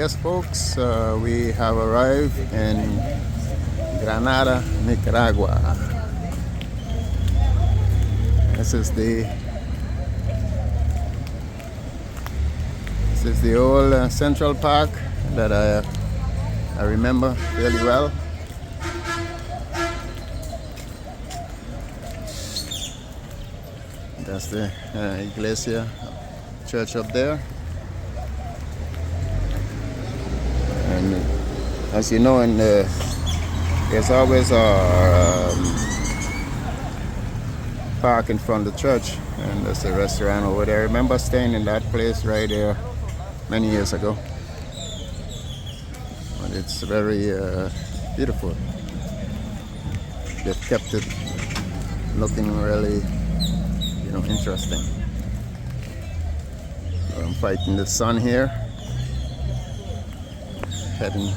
Yes, folks, we have arrived in Granada, Nicaragua. This is the old Central Park that I remember really well. That's the iglesia church up there. And as you know, there's always a park in front of the church, and there's a restaurant over there. I remember staying in that place right there many years ago. But it's very beautiful. They've kept it looking really, interesting. So I'm fighting the sun here, heading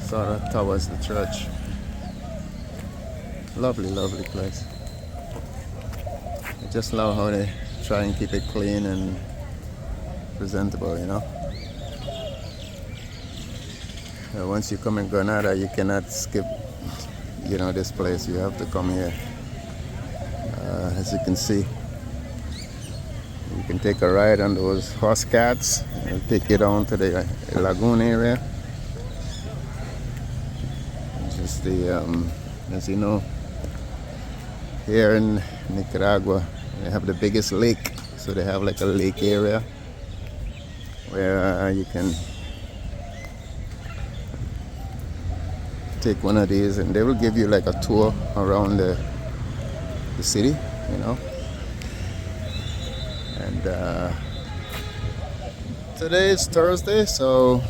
sort of towards the church. Lovely, lovely place. I just love how they try and keep it clean and presentable, Once you come in Granada, you cannot skip, this place. You have to come here. As you can see, you can take a ride on those horse cats. It'll take you down to the lagoon area. Just as you know, here in Nicaragua, they have the biggest lake. So they have like a lake area where you can take one of these, and they will give you like a tour around the city, And today is Thursday, so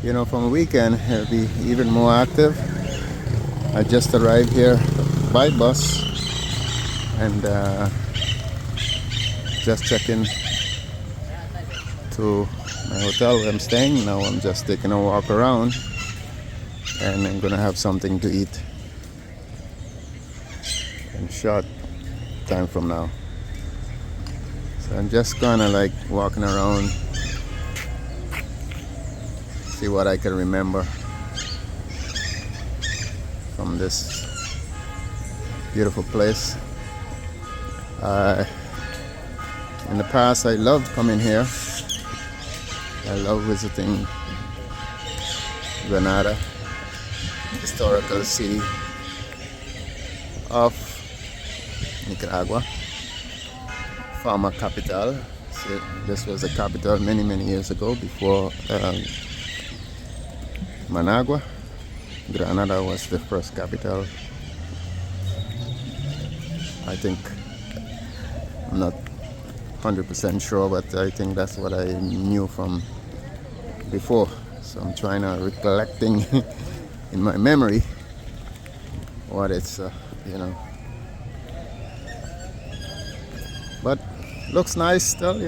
from a weekend it'll be even more active. I just arrived here by bus and just checking to my hotel where I'm staying. Now I'm just taking a walk around, and I'm gonna have something to eat in a short time from now. So I'm just kinda like walking around, see what I can remember from this beautiful place. In the past, I loved coming here. I love visiting Granada, historical city of Nicaragua, former capital. So this was the capital many, many years ago, before Managua. Granada was the first capital. I think, I'm not 100% sure, but I think that's what I knew from before. So I'm trying to recollecting in my memory what it's, But looks nice still,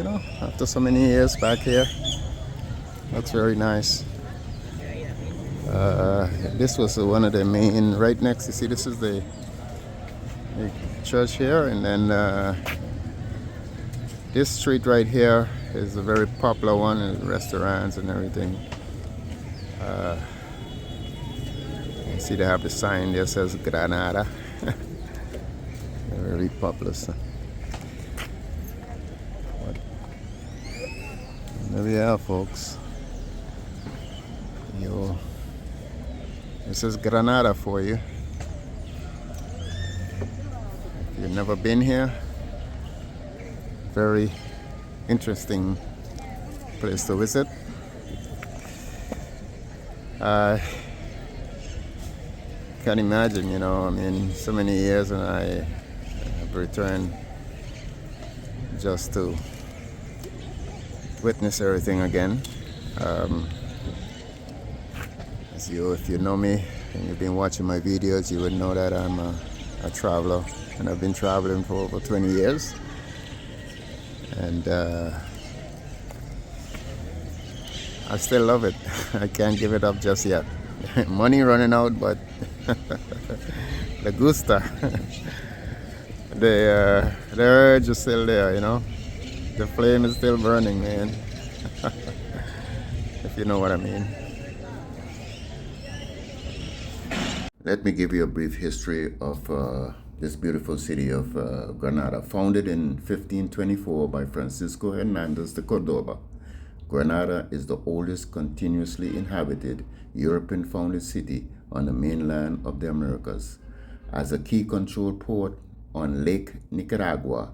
after so many years back here. Looks very nice. This was one of the main, right next, you see, this is the church here, and then this street right here is a very popular one, and restaurants and everything. You see they have the sign there says Granada. Very popular. There we are, folks. This is Granada for you. If you've never been here, very interesting place to visit. I can't imagine, so many years, and I have returned just to witness everything again. If you know me and you've been watching my videos, you would know that I'm a traveler, and I've been traveling for over 20 years. And I still love it. I can't give it up just yet. Money running out, but the gusta, the urge is still there, The flame is still burning, man. if you know what I mean. Let me give you a brief history of this beautiful city of Granada. Founded in 1524 by Francisco Hernandez de Cordoba, Granada is the oldest continuously inhabited European-founded city on the mainland of the Americas. As a key control port on Lake Nicaragua,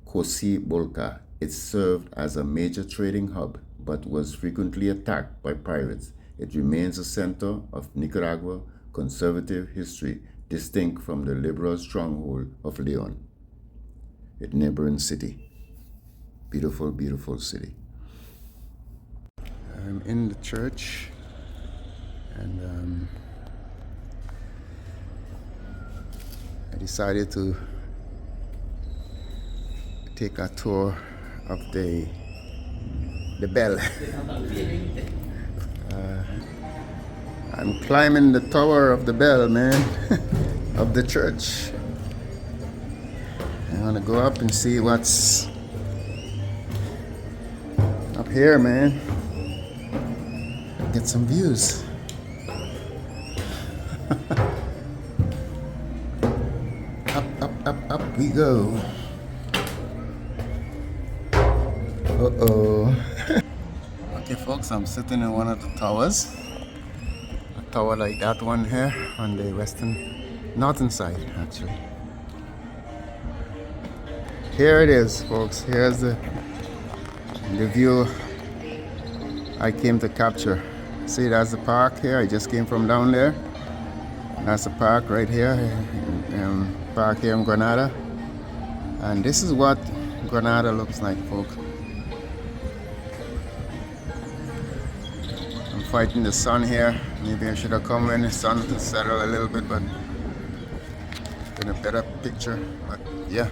Bolca, it served as a major trading hub but was frequently attacked by pirates. It remains a center of Nicaragua conservative history, distinct from the liberal stronghold of Leon, its neighboring city. Beautiful, beautiful city. I'm in the church, and I decided to take a tour of the bell. I'm climbing the tower of the bell, man, of the church. I want to go up and see what's up here, man. Get some views. Up we go. Uh-oh. Okay, folks, I'm sitting in one of the towers. A tower like that one here on the northern side, actually. Here it is, folks. Here's the view I came to capture. See, that's the park here. I just came from down there. That's the park right here. Park here in Granada. And this is what Granada looks like, folks. I'm fighting the sun here. Maybe I should have come when the sun settled a little bit, but get a better picture. But yeah.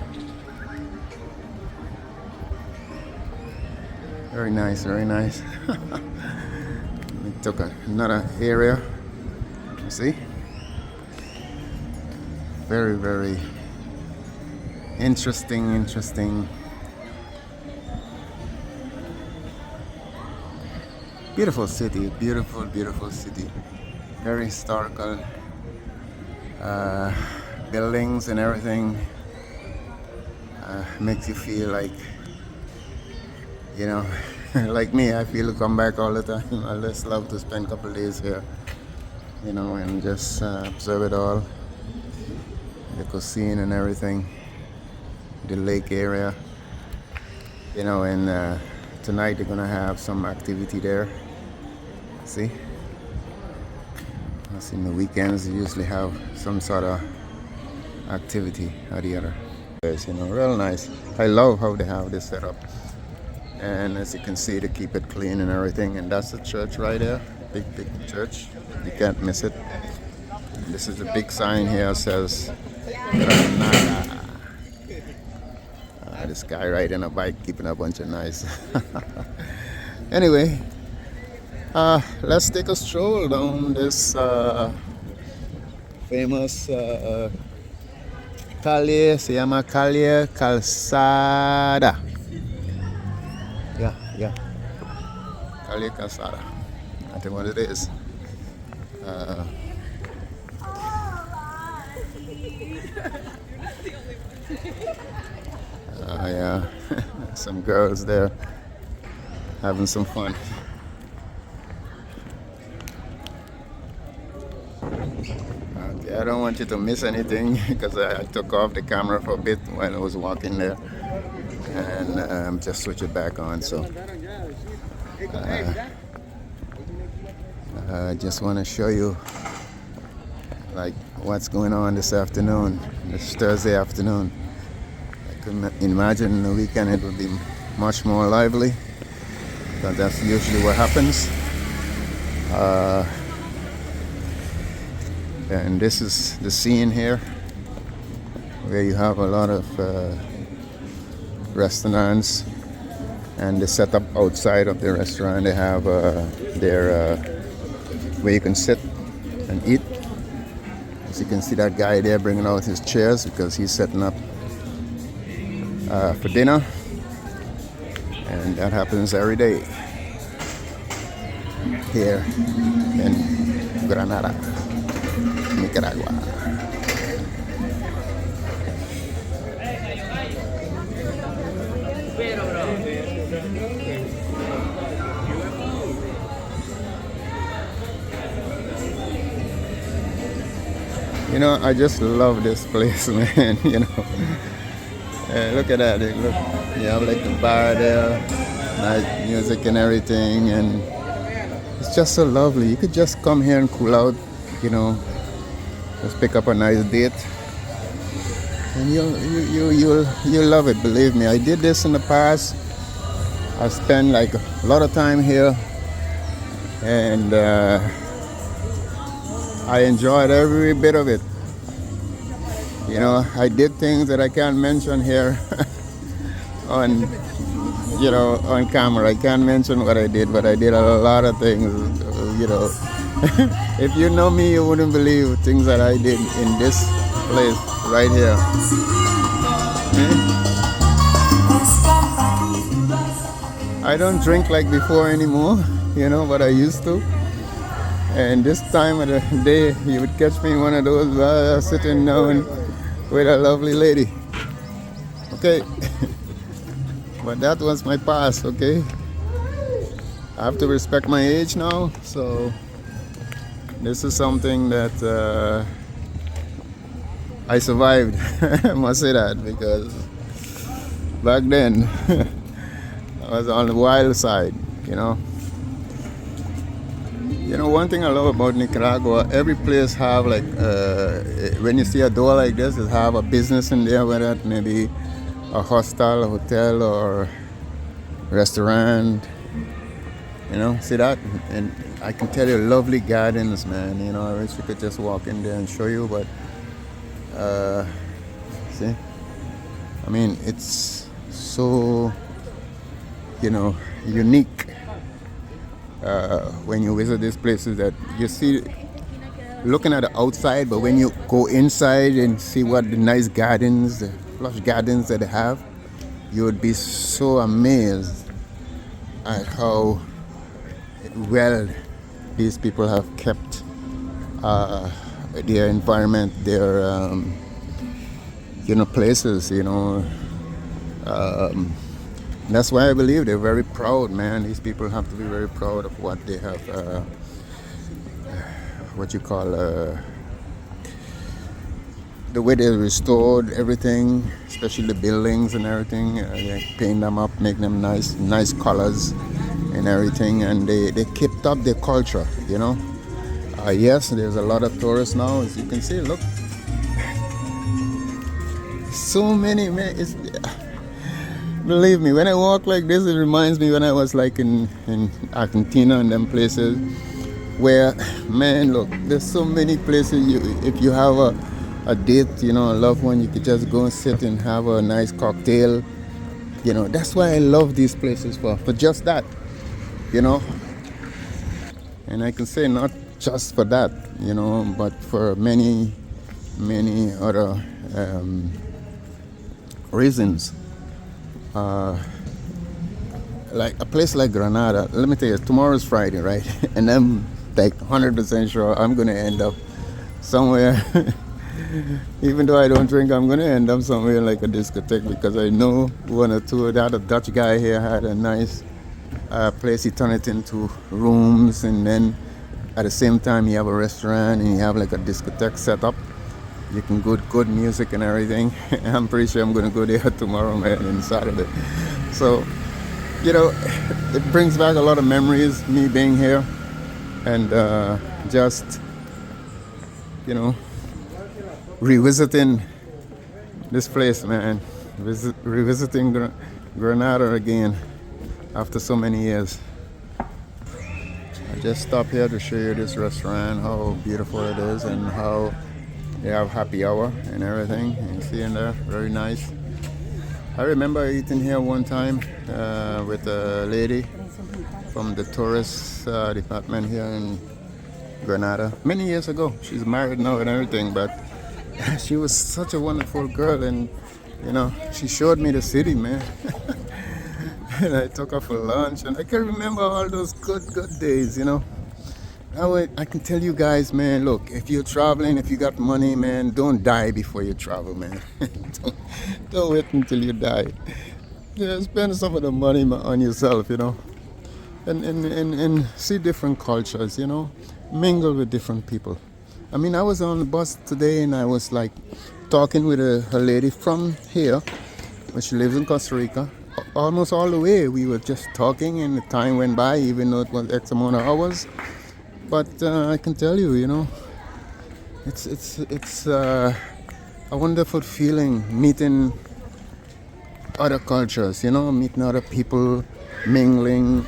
Very nice, very nice. We took another area. You see? Very, very interesting. Beautiful city, beautiful city. Very historical buildings and everything. Makes you feel like, you know, like me, I feel to come back all the time. I just love to spend a couple of days here, you know, and just observe it all. The cuisine and everything, the lake area, you know, and tonight they're gonna have some activity there. See? As in the weekends, they usually have some sort of activity or the other. You know, real nice. I love how they have this set up. And as you can see, they keep it clean and everything. And that's the church right there. Big church. You can't miss it. This is the big sign here that says Granada. This guy riding a bike, keeping a bunch of nice. Anyway, let's take a stroll down this famous calle. Se llama Calle Calzada. Yeah. Calle Calzada. I think what it is. Yeah, some girls there having some fun. Okay, I don't want you to miss anything because I took off the camera for a bit while I was walking there, and just switch it back on. So I just want to show you like what's going on this afternoon, this Thursday afternoon. Imagine the weekend it would be much more lively, because that's usually what happens. And this is the scene here where you have a lot of restaurants, and they set up outside of the restaurant. They have their where you can sit and eat. As you can see, that guy there bringing out his chairs because he's setting up for dinner, and that happens every day. here in Granada, Nicaragua. You know, I just love this place, man. You know, look at that. Look, you have like the bar there, nice music and everything, and it's just so lovely. You could just come here and cool out, you know, just pick up a nice date, and you'll love it. Believe me, I did this in the past. I spent like a lot of time here, and I enjoyed every bit of it. You know, I did things that I can't mention here on, you know, on camera. I can't mention what I did, but I did a lot of things, you know. If you know me, you wouldn't believe things that I did in this place right here. I don't drink like before anymore, you know, but I used to. And this time of the day, you would catch me in one of those sitting down with a lovely lady. Okay. But that was my past, okay? I have to respect my age now, so this is something that I survived. I must say that, because back then I was on the wild side, you know. You know, one thing I love about Nicaragua, every place have like, when you see a door like this, it have a business in there, whether it may be a hostel, a hotel, or restaurant. You know, see that? And I can tell you, lovely gardens, man. You know, I wish we could just walk in there and show you, but see? I mean, it's so, you know, unique. When you visit these places, that you see looking at the outside, but when you go inside and see what the nice gardens, the lush gardens that they have, you would be so amazed at how well these people have kept their environment, their you know, places, you know. That's why I believe they're very proud, man. These people have to be very proud of what they have, what you call, the way they restored everything, especially the buildings and everything. They paint them up, make them nice colors and everything, and they kept up their culture, you know. Yes, there's a lot of tourists now, as you can see. Look, so many, man. Believe me, when I walk like this, it reminds me when I was like in Argentina and them places where, man, look, there's so many places. If you have a date, you know, a loved one, you could just go and sit and have a nice cocktail. You know, that's why I love these places for just that, you know. And I can say not just for that, you know, but for many other reasons. Like a place like Granada, let me tell you, tomorrow's Friday, right? And I'm like 100% sure I'm gonna end up somewhere. Even though I don't drink, I'm gonna end up somewhere like a discotheque, because I know one or two. That a Dutch guy here had a nice place. He turned it into rooms, and then at the same time you have a restaurant and you have like a discotheque set up. You can go good music and everything. I'm pretty sure I'm gonna go there tomorrow, man, and Saturday. So, you know, it brings back a lot of memories, me being here, and just, you know, revisiting this place, man. Revisiting Granada again after so many years. I just stopped here to show you this restaurant, how beautiful it is, and how they have happy hour and everything. You see in there, very nice. I remember eating here one time with a lady from the tourist department here in Granada many years ago. She's married now and everything, but she was such a wonderful girl, and you know, she showed me the city, man. and I took her for lunch, and I can remember all those good days, you know. I can tell you guys, man, look, if you're traveling, if you got money, man, don't die before you travel, man. don't, don't wait until you die. Yeah, spend some of the money on yourself, you know, and see different cultures, you know, mingle with different people. I mean, I was on the bus today and I was like talking with a lady from here, but she lives in Costa Rica. Almost all the way, we were just talking, and the time went by, even though it was X amount of hours. But I can tell you, you know, it's a wonderful feeling meeting other cultures, you know, meeting other people, mingling.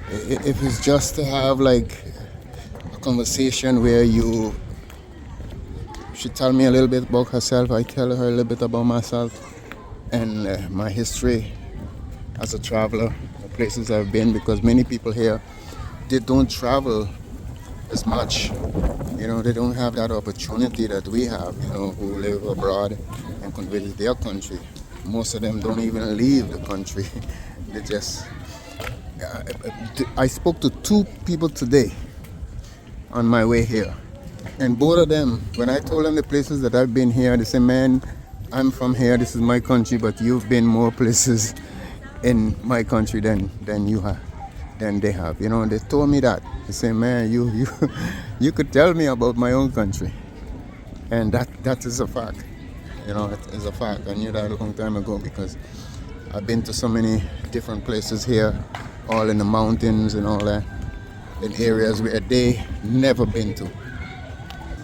If it's just to have like a conversation where she tell me a little bit about herself, I tell her a little bit about myself and my history as a traveler, the places I've been, because many people here, they don't travel as much. You know, they don't have that opportunity that we have, you know, who live abroad and can visit their country. Most of them don't even leave the country. They just... I spoke to 2 people today on my way here. And both of them, when I told them the places that I've been here, they say, man, I'm from here, this is my country, but you've been more places in my country than you have, than they have. You know, they told me that. They say, man, you could tell me about my own country. And that is a fact. You know, it is a fact. I knew that a long time ago because I've been to so many different places here, all in the mountains and all that, in areas where they never been to.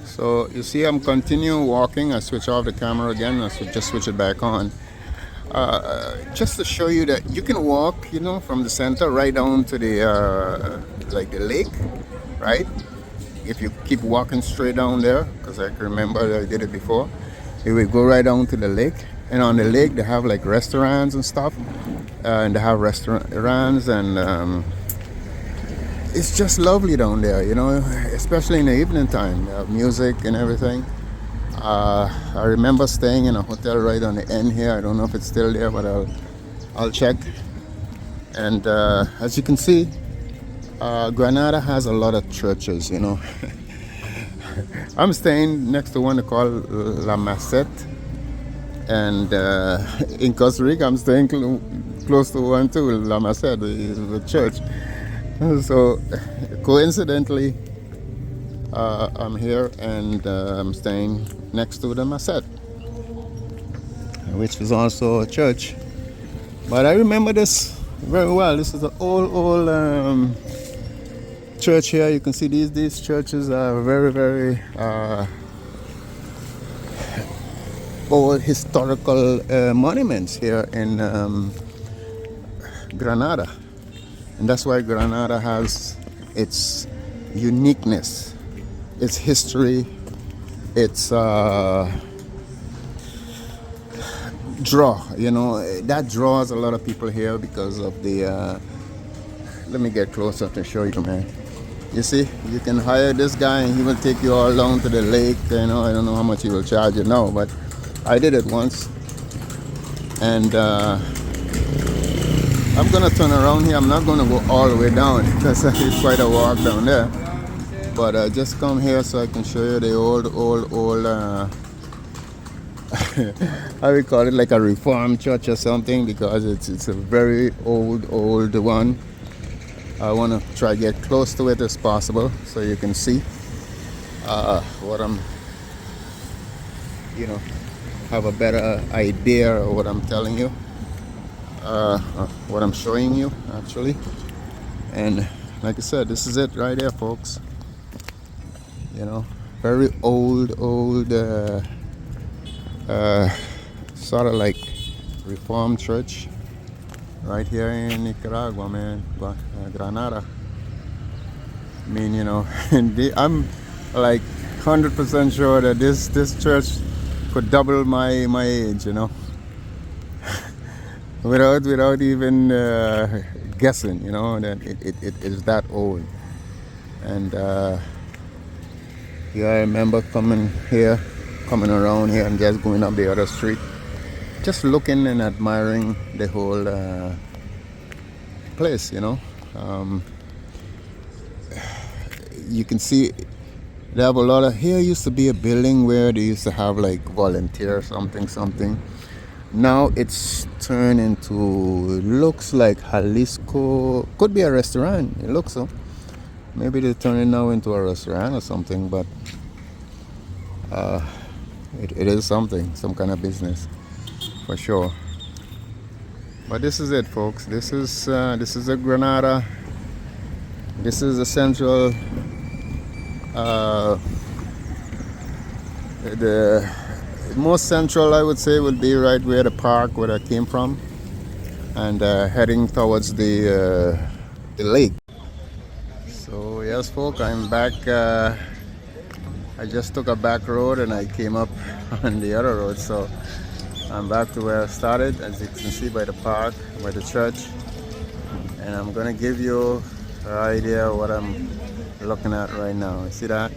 So you see, I'm continuing walking. I switch off the camera again. I just switch it back on. Just to show you that you can walk, you know, from the center right down to the like the lake, right? If you keep walking straight down there, because I can remember I did it before. You will go right down to the lake, and on the lake they have like restaurants and stuff, and they have restaurants and it's just lovely down there, you know, especially in the evening time. They have music and everything. I remember staying in a hotel right on the end here. I don't know if it's still there, but I'll check. And as you can see, Granada has a lot of churches, you know. I'm staying next to one called La Macette, and in Costa Rica I'm staying close to one too, La Macette, the church. So coincidentally, I'm here and I'm staying next to the Macette, which is also a church. But I remember this very well. This is an old church here. You can see these churches are very old historical monuments here in Granada. And that's why Granada has its uniqueness, its history, its draw. You know, that draws a lot of people here because of the... let me get closer to show you, man. You see, you can hire this guy and he will take you all down to the lake. You know, I don't know how much he will charge you now, but I did it once. And I'm gonna turn around here. I'm not gonna go all the way down because it's quite a walk down there. But just come here so I can show you the old I would call it like a reformed church or something, because it's a very old one. I want to try to get close to it as possible so you can see what I'm, you know, have a better idea of what I'm telling you, what I'm showing you actually. And like I said, this is it right there, folks. You know, very old sort of like reformed church right here in Nicaragua, man. Granada. I mean, you know, I'm like 100% sure that this church could double my age, you know, without even guessing, you know, that it is that old. And yeah, I remember coming around here and just going up the other street just looking and admiring the whole place, you know. You can see they have a lot of, here used to be a building where they used to have like volunteer something. Now it's turned into, looks like Jalisco, could be a restaurant, it looks so. Maybe they turn it now into a restaurant or something, but it is something, some kind of business for sure. But this is it, folks. This is a Granada. This is the central, the most central, I would say, would be right where the park where I came from, and heading towards the lake. So yes, folks, I'm back. I just took a back road and I came up on the other road, so I'm back to where I started, as you can see by the park, by the church, and I'm gonna give you an idea of what I'm looking at right now. You see that?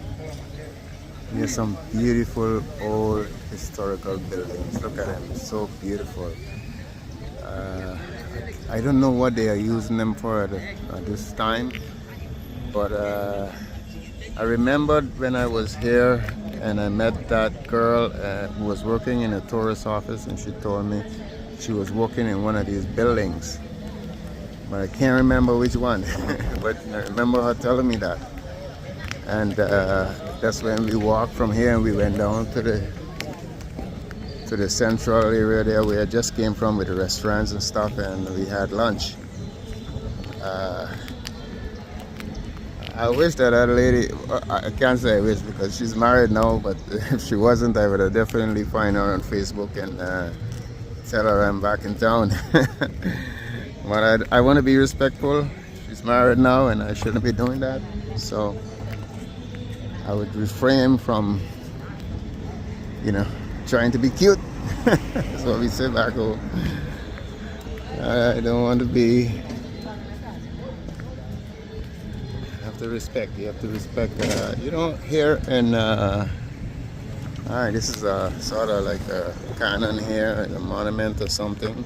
Here's some beautiful old historical buildings. Look at them, so beautiful. I don't know what they are using them for at this time, but I remembered when I was here and I met that girl who was working in a tourist office, and she told me she was working in one of these buildings, but I can't remember which one. But I remember her telling me that, and that's when we walked from here and we went down to the central area there where I just came from, with the restaurants and stuff, and we had lunch. I wish that lady, I can't say I wish because she's married now, but if she wasn't, I would have definitely find her on Facebook and tell her I'm back in town. But I want to be respectful. She's married now and I shouldn't be doing that. So I would refrain from, you know, trying to be cute. That's what we say back home. I don't want to be... You have to respect, you know, here in alright, this is a sort of like a cannon here, a monument or something,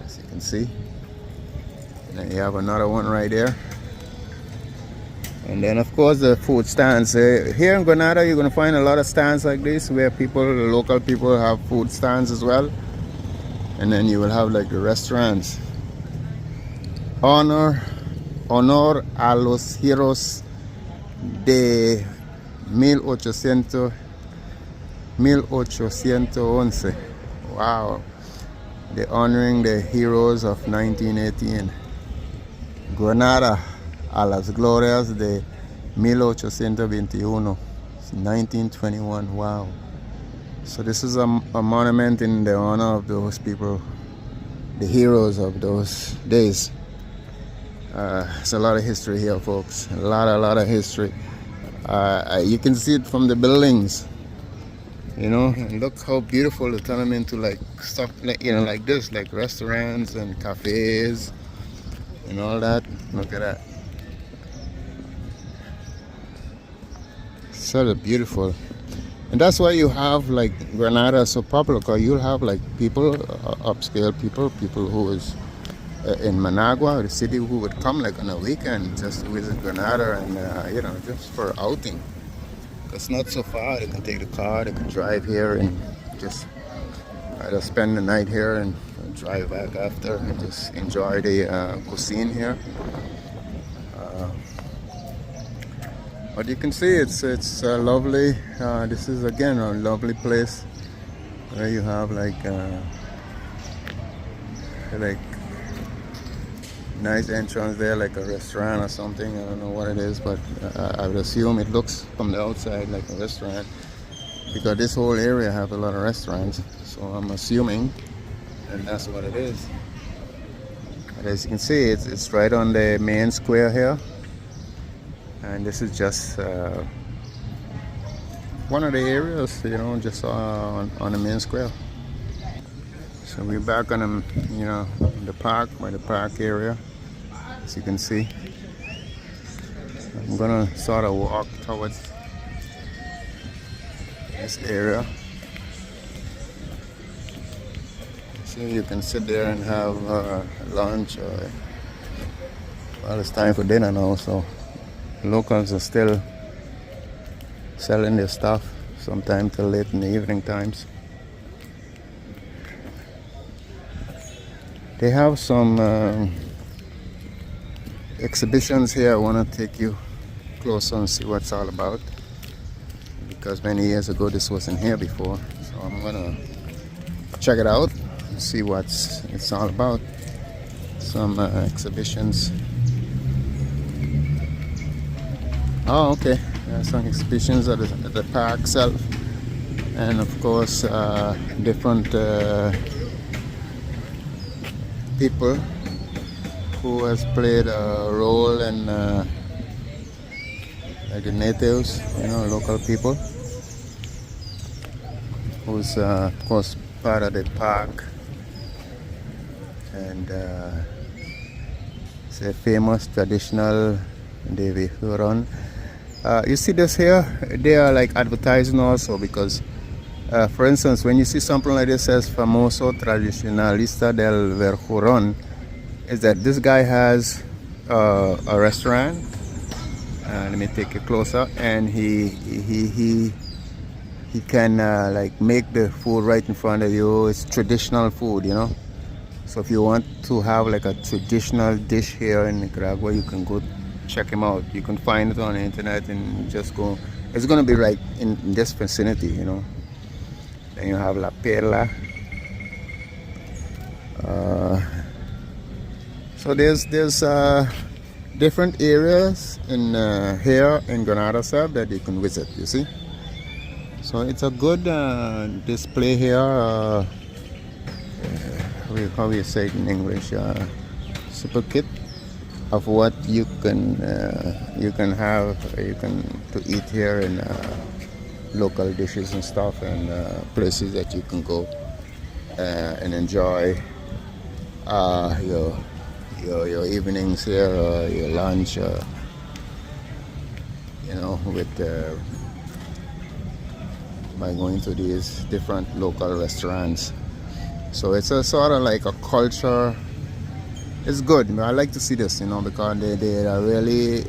as you can see. And then you have another one right there, and then of course the food stands. Here in Granada you're going to find a lot of stands like this where people, the local people, have food stands as well, and then you will have like the restaurants. Honor a los heroes de 1811. Wow. They're honoring the heroes of 1918. Granada a las glorias de 1821. 1921. Wow. So this is a monument in the honor of those people, the heroes of those days. It's a lot of history here, folks. A lot of history. You can see it from the buildings, you know. And look how beautiful they turn them into, like stuff, like, you know, like this, like restaurants and cafes and all that. Look at that. So beautiful. And that's why you have like Granada so popular, because you'll have like people, upscale people who is in Managua, the city, who would come like on a weekend just to visit Granada, and you know, just for outing. It's not so far. They can take the car, they can drive here and just either spend the night here and drive back after and just enjoy the cuisine here. But you can see it's lovely. This is again a lovely place where you have like nice entrance there, like a restaurant or something. I don't know what it is, but I would assume it looks from the outside like a restaurant, because this whole area have a lot of restaurants, so I'm assuming, and that's what it is. But as you can see, it's right on the main square here, and this is just one of the areas, you know, just on the main square. So we're back on the, you know, the park, by the park area, as you can see. I'm gonna sort of walk towards this area. See, you can sit there and have lunch. Well, it's time for dinner now, so locals are still selling their stuff, sometime till late in the evening times. They have some exhibitions here. I want to take you closer and see what it's all about, because many years ago this wasn't here before, so I'm gonna check it out and see what it's all about. Some exhibitions. Oh, okay. Some exhibitions at the park itself, and of course different people who has played a role in like the natives, local people, who's of course part of the park, and it's a famous traditional Devi run. You see this here, they are like advertising also, because for instance, when you see something like this says famoso tradicionalista del Verjuron, is that this guy has a restaurant. Let me take it closer, and he can like make the food right in front of you. It's traditional food, so if you want to have like a traditional dish here in Nicaragua, you can go check him out. You can find it on the internet and just go. It's going to be right in this vicinity, Then you have La Perla. So there's different areas in here in Granada sir, that you can visit, you see. So it's a good display here. How you say it in English? Super kit of what you can have, to eat here, in local dishes and stuff, and places that you can go and enjoy your evenings here, or your lunch, with by going to these different local restaurants. So it's a sort of like a culture. It's good. I like to see this, because they are really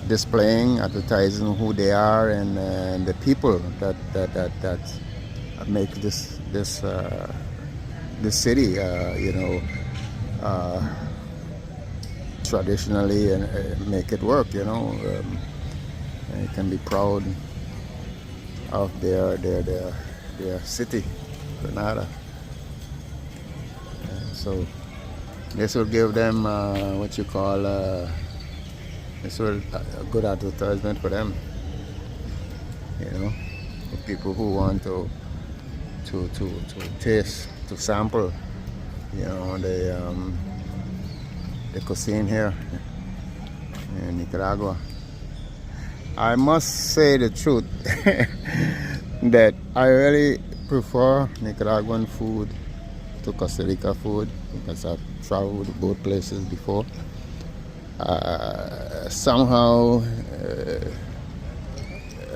displaying, advertising who they are, and the people that make this city, traditionally, and make it work. And you can be proud of their city, Granada. So this will give them what you call this will a good advertisement for them, for people who want to taste, to sample, the cuisine here in Nicaragua. I must say the truth that I really prefer Nicaraguan food to Costa Rica food, because I've traveled to both places before. Somehow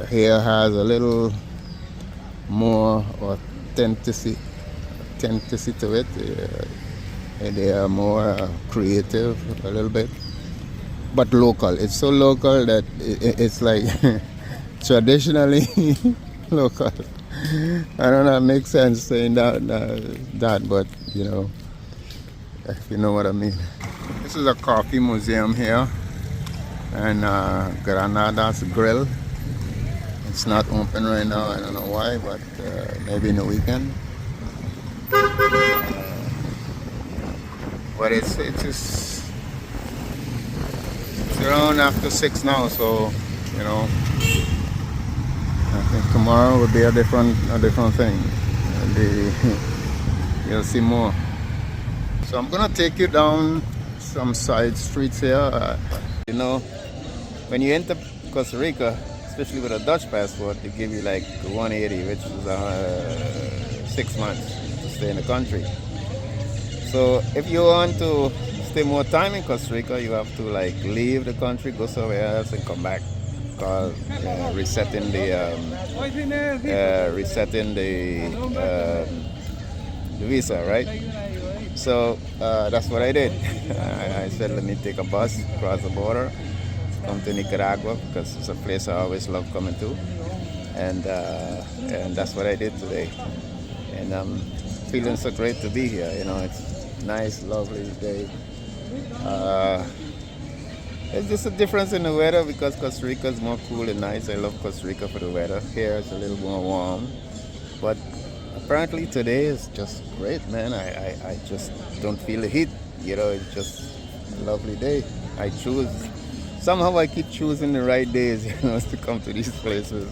here has a little more authenticity to it. They are more creative a little bit, but local. It's so local that it's like traditionally local. I don't know, it makes sense saying that, but if you know what I mean. This is a coffee museum here, and Granada's Grill. It's not open right now. I don't know why, but maybe in the weekend. But it's around after 6 now, so I think tomorrow will be a different thing. You'll see more. So I'm gonna take you down some side streets here. When you enter Costa Rica, especially with a Dutch passport, they give you like 180, which is 6 months to stay in the country. So if you want to stay more time in Costa Rica, you have to like leave the country, go somewhere else, and come back. Called resetting the the visa, right? So that's what I did. I said, let me take a bus across the border, come to Nicaragua because it's a place I always love coming to, and that's what I did today. And I'm feeling so great to be here. You know, it's nice, lovely day. Uh, It's just a difference in the weather because Costa Rica is more cool and nice. I love Costa Rica for the weather. Here it's a little more warm. But apparently today is just great, man. I just don't feel the heat. You know, it's just a lovely day. I choose, somehow I keep choosing the right days, you know, to come to these places.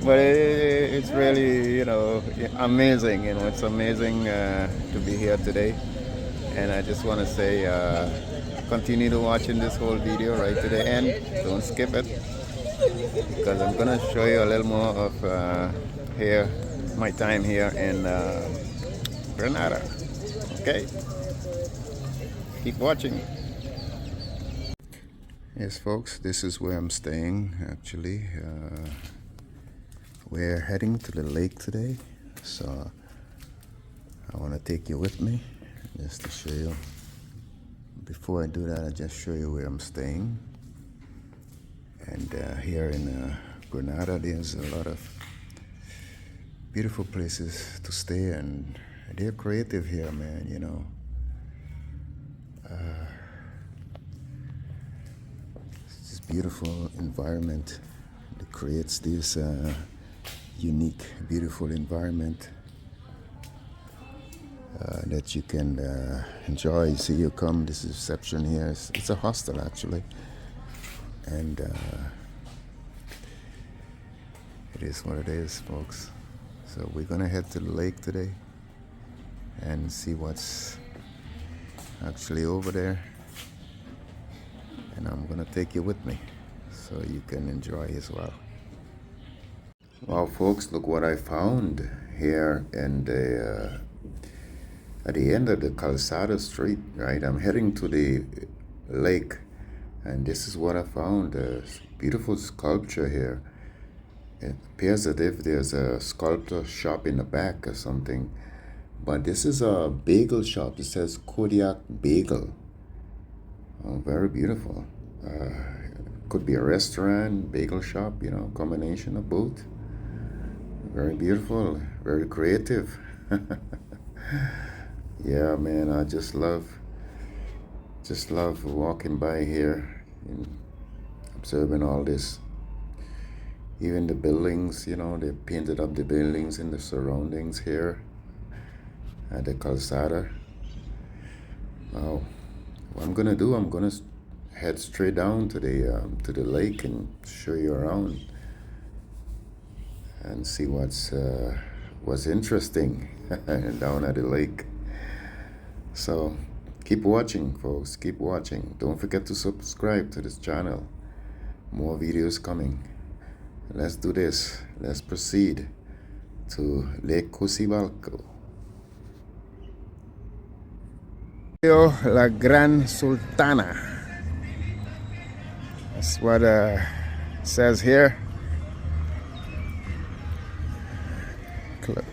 But it's really, you know, amazing. You know, it's amazing to be here today. And I just want to say, continue to watching this whole video right to the end. Don't skip it because I'm gonna show you a little more of here, my time here in Granada. Okay, keep watching. Yes, folks, this is where I'm staying. Actually, we're heading to the lake today, so I want to take you with me just to show you. Before I do that, I'll just show you where I'm staying. And here in Granada, there's a lot of beautiful places to stay, and they're creative here, man, you know. It's this beautiful environment that creates this unique, beautiful environment that you can enjoy. See, you come, this reception here, it's a hostel actually, and it is what it is, folks. So we're gonna head to the lake today and see what's actually over there, and I'm gonna take you with me so you can enjoy as well. Wow, folks, look what I found here in the at the end of the Calzada Street, right? I'm heading to the lake, and this is what I found. A beautiful sculpture here. It appears as if there's a sculptor shop in the back or something, but this is a bagel shop. It says Kodiak Bagel. Oh, very beautiful. Could be a restaurant, bagel shop, you know, combination of both. Very beautiful, very creative. Yeah, man, I just love walking by here and observing all this. Even the buildings, you know, they painted up the buildings and the surroundings here at the Calzada. Now, what I'm gonna do, I'm gonna head straight down to the lake and show you around and see what's interesting down at the lake. So keep watching, folks, keep watching. Don't forget to subscribe to this channel. More videos coming. Let's do this. Let's proceed to Lake Cocibalco. La Gran Sultana. That's what it says here.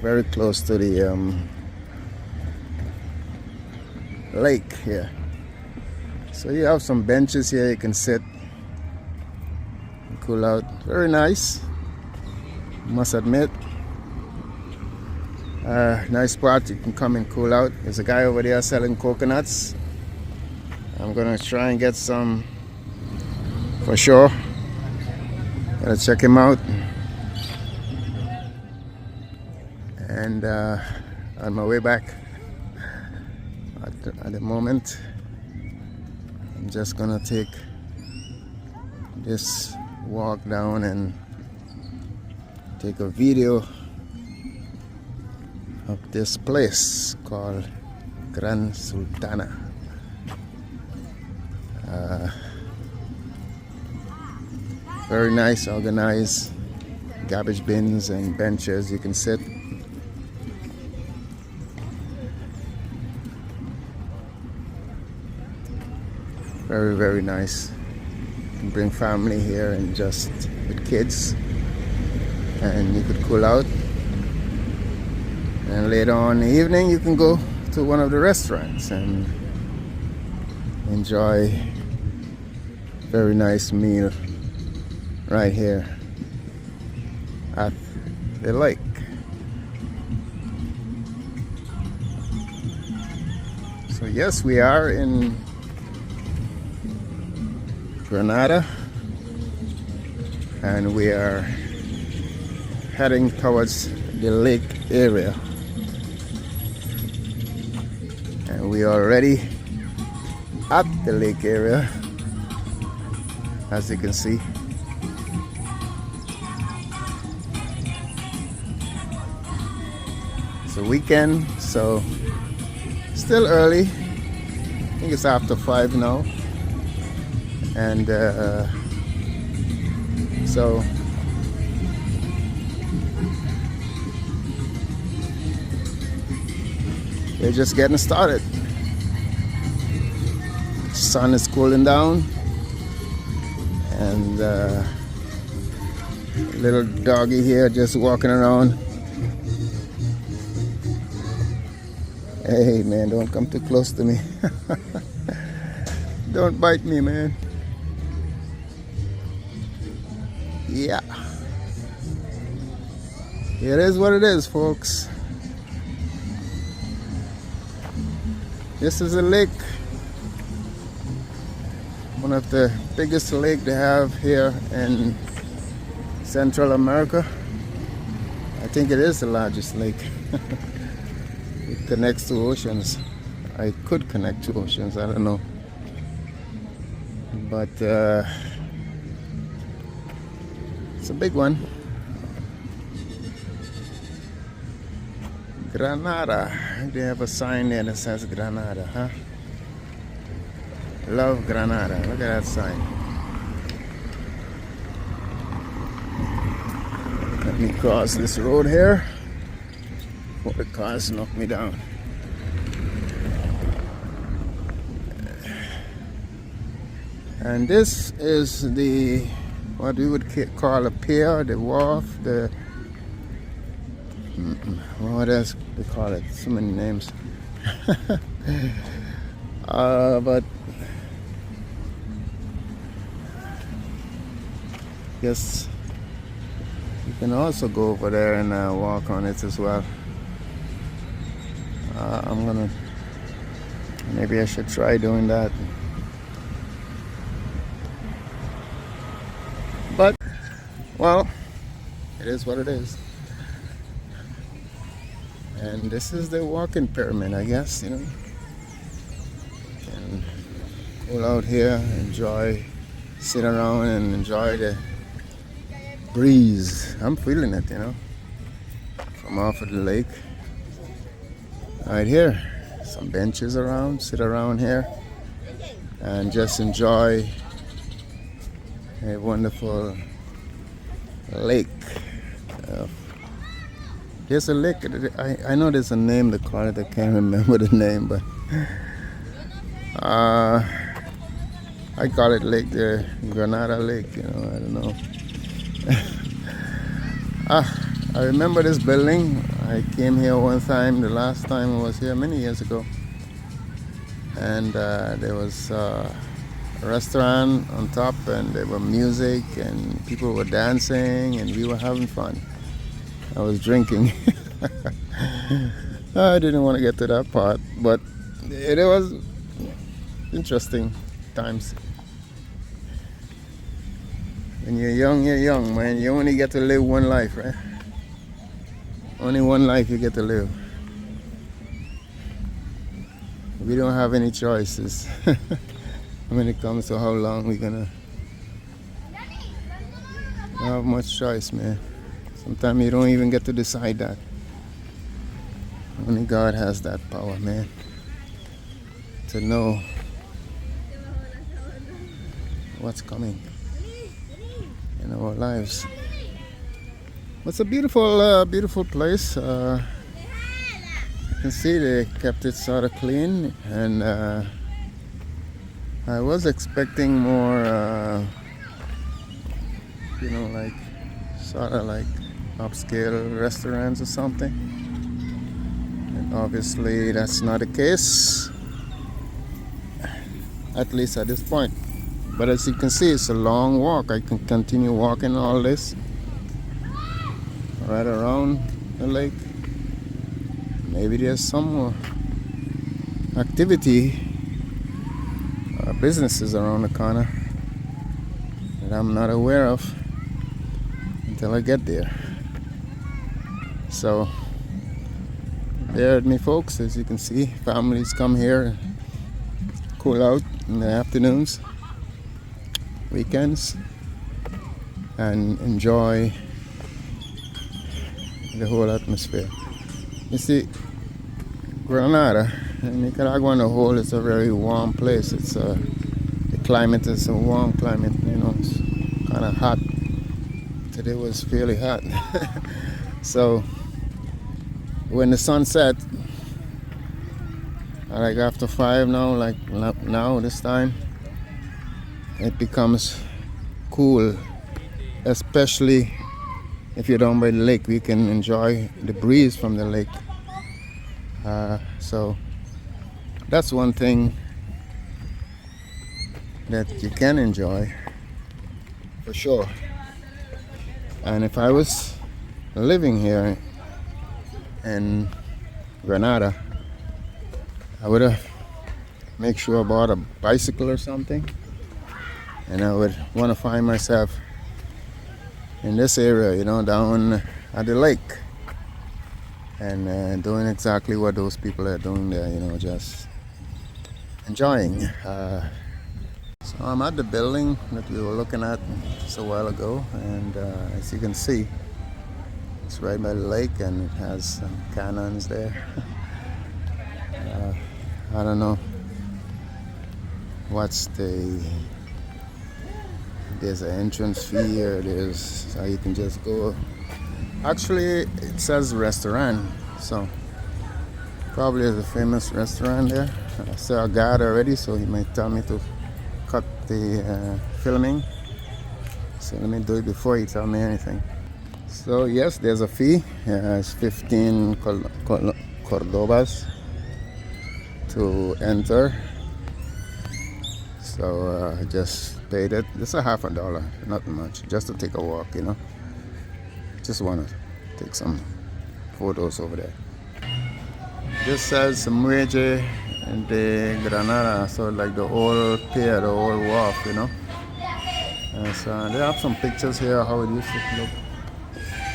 Very close to the lake here. So you have some benches here you can sit and cool out. Very nice, must admit. Nice spot, you can come and cool out. There's a guy over there selling coconuts. I'm gonna try and get some for sure. Gotta check him out. And on my way back, at the moment, I'm just gonna take this walk down and take a video of this place called Gran Sultana. Very nice, organized garbage bins and benches you can sit. Very, very nice. You can bring family here and just with kids, and you could cool out And later on in the evening, you can go to one of the restaurants and enjoy a very nice meal right here at the lake. So yes, we are in Granada, and we are heading towards the lake area, and we are already at the lake area, as you can see. It's a weekend, so still early. I think it's after 5 now, and so we're just getting started. Sun is cooling down, and little doggy here just walking around. Hey man, don't come too close to me. Don't bite me, man. Yeah. It is what it is, folks. This is a lake. One of the biggest lake they have here in Central America. I think it is the largest lake. It connects to oceans. I could connect to oceans, I don't know. But it's a big one. Granada. They have a sign there that says Granada, huh? Love Granada. Look at that sign. Let me cross this road here before the cars knock me down. And this is the, what we would call a pier, the wharf, the, what else they call it? So many names. But yes, you can also go over there and walk on it as well. Maybe I should try doing that. But, well, it is what it is. And this is the walking pyramid, I guess, you know. And pull out here, enjoy, sit around and enjoy the breeze. I'm feeling it, you know, from off of the lake. Right here, some benches around, sit around here and just enjoy a wonderful lake. There's a lake, I know there's a name they call it, I can't remember the name, but I call it Lake, the Granada Lake, you know, I don't know. I remember this building. I came here one time, the last time I was here many years ago, and there was a restaurant on top, and there was music and people were dancing and we were having fun. I was drinking. I didn't want to get to that part, but it was interesting times. When you're young, man. You only get to live one life, right? Only one life you get to live. We don't have any choices when it comes to how long we're gonna. Don't have much choice, man. Sometimes you don't even get to decide that. Only God has that power, man, to know what's coming in our lives. It's a beautiful, beautiful place. You can see they kept it sort of clean, and I was expecting more, you know, like sort of like upscale restaurants or something. Obviously, that's not the case, at least at this point. But as you can see, it's a long walk. I can continue walking all this right around the lake. Maybe there's some more activity, businesses around the corner that I'm not aware of until I get there. So bear with me, folks. As you can see, families come here, cool out in the afternoons, weekends, and enjoy the whole atmosphere. You see, Granada, Nicaragua on the whole, is a very warm place. It's the climate is a warm climate, you know. It's kind of hot. Today was fairly hot. So when the sun sets, like after 5 now, like now this time, it becomes cool, especially if you're down by the lake. We can enjoy the breeze from the lake. So that's one thing that you can enjoy for sure. And if I was living here in Granada, I would have make sure I bought a bicycle or something, and I would want to find myself in this area, you know, down at the lake, and doing exactly what those people are doing there, you know, just enjoying. So I'm at the building that we were looking at just a while ago, and as you can see, it's right by the lake, and it has some cannons there. I don't know what's there's an entrance fee, or there's, so you can just go. Actually, it says restaurant, so probably is a famous restaurant there. I saw a guard already, so he might tell me to cut the filming. So let me do it before he tell me anything. So yes, there's a fee. It's 15 Cordobas to enter. So I just paid it. It's a $50, not much, just to take a walk, you know. Just want to take some photos over there. This says Muelle de Granada, so like the old pier, the old wharf, you know. So they have some pictures here how it used to look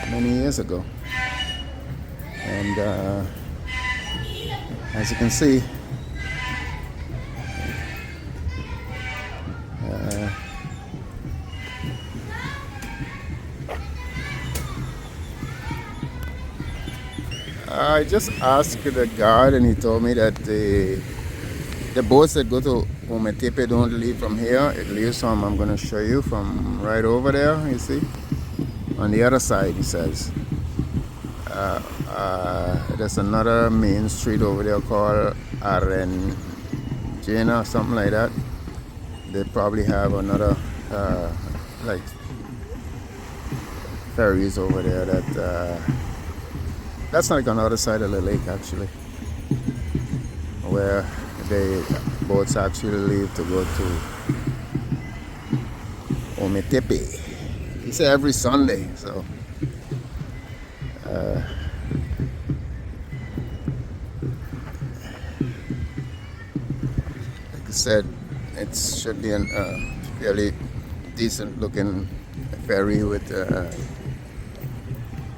many years ago. And as you can see, I just asked the guard, and he told me that the boats that go to Ometepe don't leave from here. It leaves from, I'm going to show you, from right over there, you see, on the other side, he says. There's another main street over there called Arengena, something like that. They probably have another like ferries over there that's like on the other side of the lake, actually, where the boats actually leave to go to Ometepe. He said every Sunday, so like I said, it should be a fairly decent looking ferry with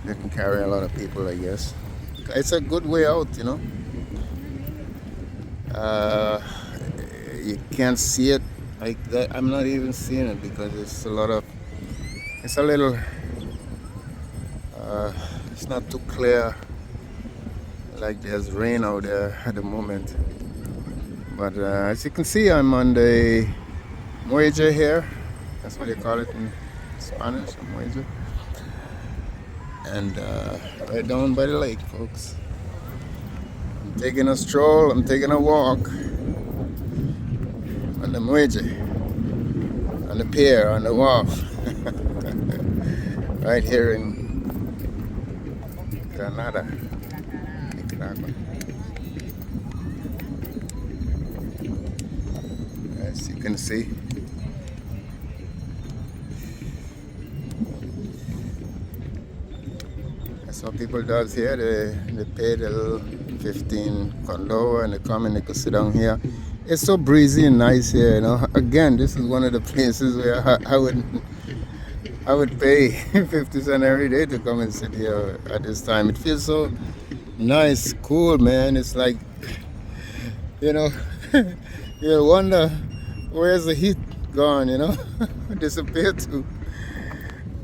they can carry a lot of people, I guess. It's a good way out, you know. You can't see it like that. I'm not even seeing it because it's a little, it's not too clear, like there's rain out there at the moment. But as you can see, I'm on the muelle here. That's what they call it in Spanish, muelle. And right down by the lake, folks. I'm taking a stroll, I'm taking a walk on the muelle, on the pier, on the wharf, right here in Granada, Nicaragua. can see. That's what people does here. They pay the little 15 condo and they come and they can sit down here. It's so breezy and nice here, you know. Again, this is one of the places where I would pay 50 cents every day to come and sit here at this time. It feels so nice, cool, man. It's like, you know, you wonder where's the heat gone, you know, disappeared to.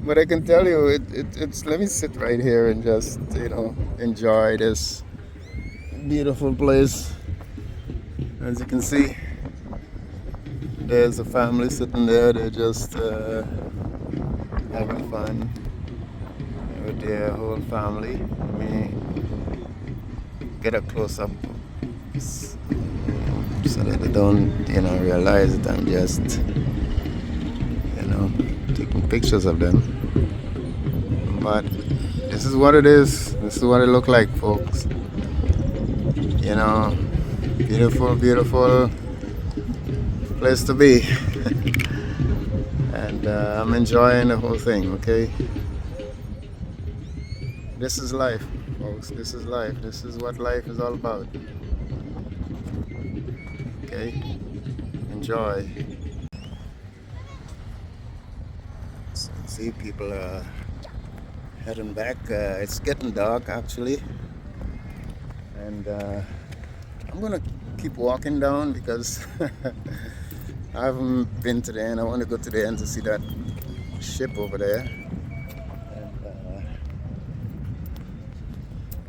But I can tell you, it's, let me sit right here and just, you know, enjoy this beautiful place. As you can see, there's a family sitting there. They're just having fun with their whole family. Let me get a close up so that they don't, you know, realize that I'm just, you know, taking pictures of them. But this is what it is. This is what it look like, folks. You know, beautiful, beautiful place to be. And I'm enjoying the whole thing, okay? This is life, folks. This is life. This is what life is all about. Okay? Enjoy. So, see, people are heading back. It's getting dark, actually. And I'm gonna keep walking down because I haven't been to the end. I want to go to the end to see that ship over there. And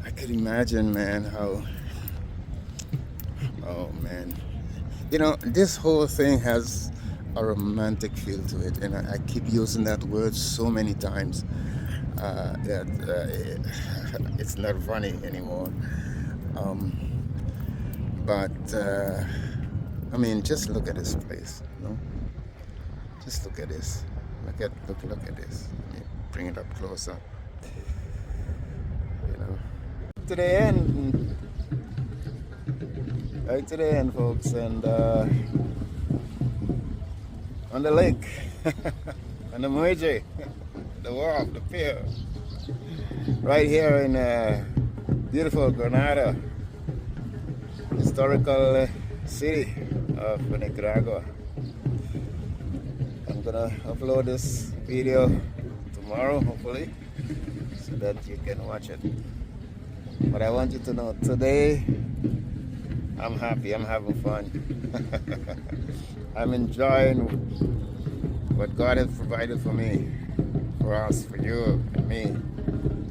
I could imagine, man, how, oh man, you know, this whole thing has a romantic feel to it, and I keep using that word so many times that it's not funny anymore. But I mean, just look at this place, you know? Just look at this. Look at this. Let me bring it up closer. You know, to the end, right to the end, folks, and on the lake, on the Muelle, the wharf, the pier, right here in beautiful Granada, historical city of Nicaragua. I'm gonna upload this video tomorrow, hopefully, so that you can watch it. But I want you to know, today I'm happy, I'm having fun. I'm enjoying what God has provided for me, for us, for you, and me,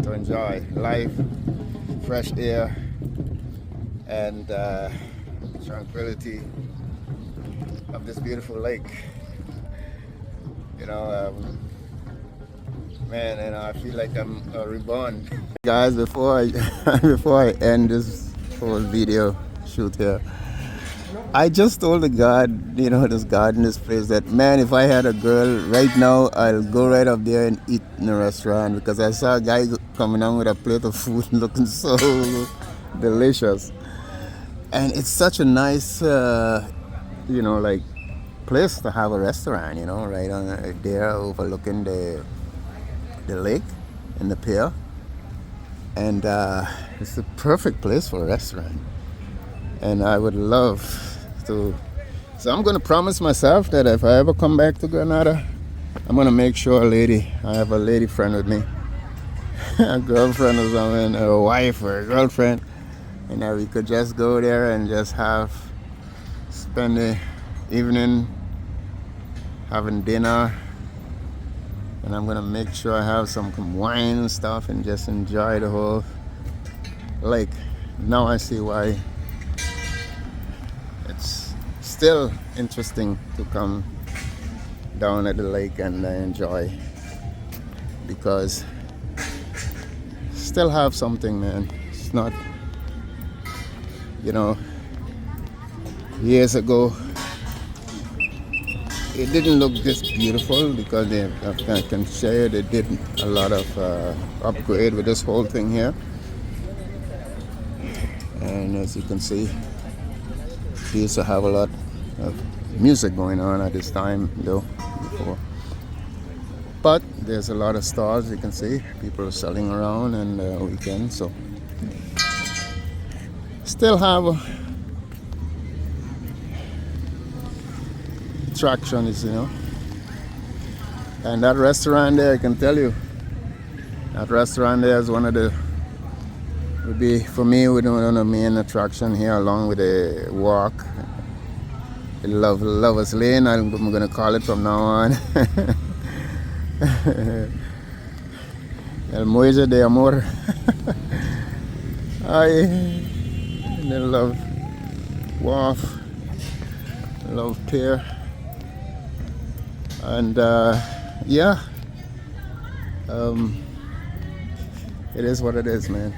to enjoy life, fresh air, and tranquility of this beautiful lake. You know, man, and I feel like I'm reborn. Guys, before I end this whole video shoot here, I just told the guard, you know, this guard in this place, that man, if I had a girl right now, I'll go right up there and eat in a restaurant, because I saw a guy coming on with a plate of food looking so delicious. And it's such a nice, you know, like, place to have a restaurant, you know, right on there overlooking the lake and the pier. And it's the perfect place for a restaurant. And I would love to, so I'm going to promise myself that if I ever come back to Granada, I'm going to make sure I have a lady friend with me, a girlfriend or something, or a wife or a girlfriend. And we could just go there and just spend the evening having dinner. And I'm gonna make sure I have some wine and stuff and just enjoy the whole lake. Now I see why it's still interesting to come down at the lake and enjoy, because still have something, man. It's not, you know, years ago it didn't look this beautiful, because I can share they did a lot of upgrade with this whole thing here. And as you can see, we used to have a lot of music going on at this time though before. But there's a lot of stalls, you can see. People are selling around and weekend, so still have attractions, you know. And that restaurant there, I can tell you, that restaurant there is one of the, would be for me one of the main attraction here, along with the walk, the Lovers Lane. I'm gonna call it from now on. El Muelle de Amor. I love Wharf, love Pier, and yeah, it is what it is, man.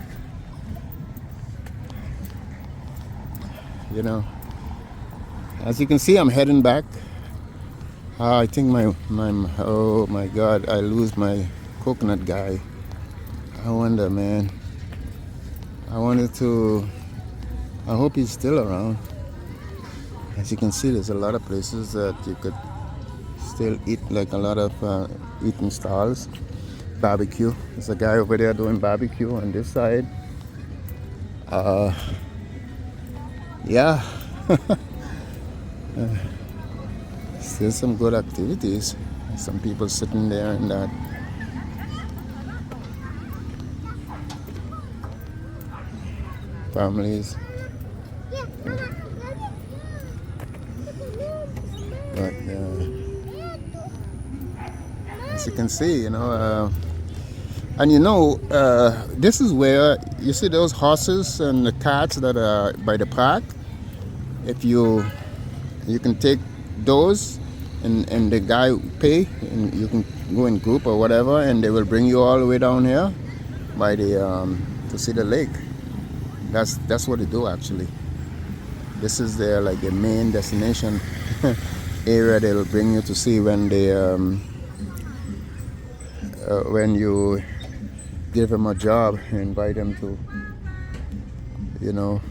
You know, as you can see, I'm heading back. I think my oh my God, I lose my coconut guy. I wonder, man. I hope he's still around. As you can see, there's a lot of places that you could still eat, like a lot of eating stalls. Barbecue. There's a guy over there doing barbecue on this side. Yeah. Still some good activities. Some people sitting there and that. Families. But as you can see, you know, and you know, this is where you see those horses and the cats that are by the park. If you can take those and the guy pay, and you can go in group or whatever, and they will bring you all the way down here by the to see the lake. That's what they do actually. This is their like the main destination area they'll bring you to see when they when you give them a job and invite them to, you know.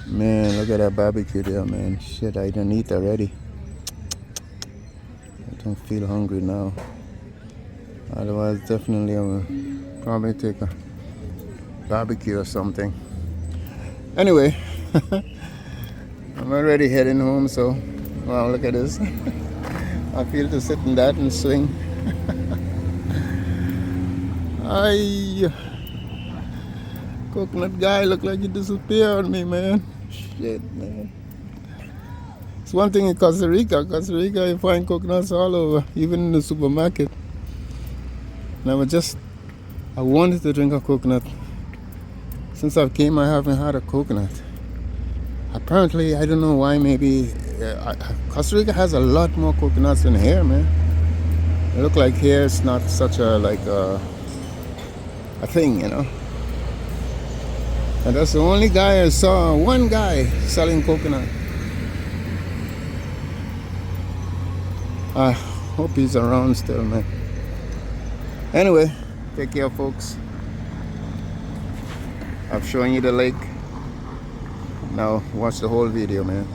Man, look at that barbecue there, man. Shit, I didn't eat already. I don't feel hungry now. Otherwise, definitely I will probably take a barbecue or something. Anyway, I'm already heading home, so wow, look at this. I feel to sit in that and swing. Coconut guy look like he disappeared on me, man. Shit, man. It's one thing in Costa Rica. Costa Rica, you find coconuts all over, even in the supermarket. And I wanted to drink a coconut. Since I came, I haven't had a coconut. Apparently, I don't know why, maybe Costa Rica has a lot more coconuts than here, man. It look like here it's not such a, like a thing, you know. And that's the only guy I saw, one guy selling coconut. I hope he's around still, man. Anyway, take care, folks. I've shown you the lake. Now watch the whole video, man.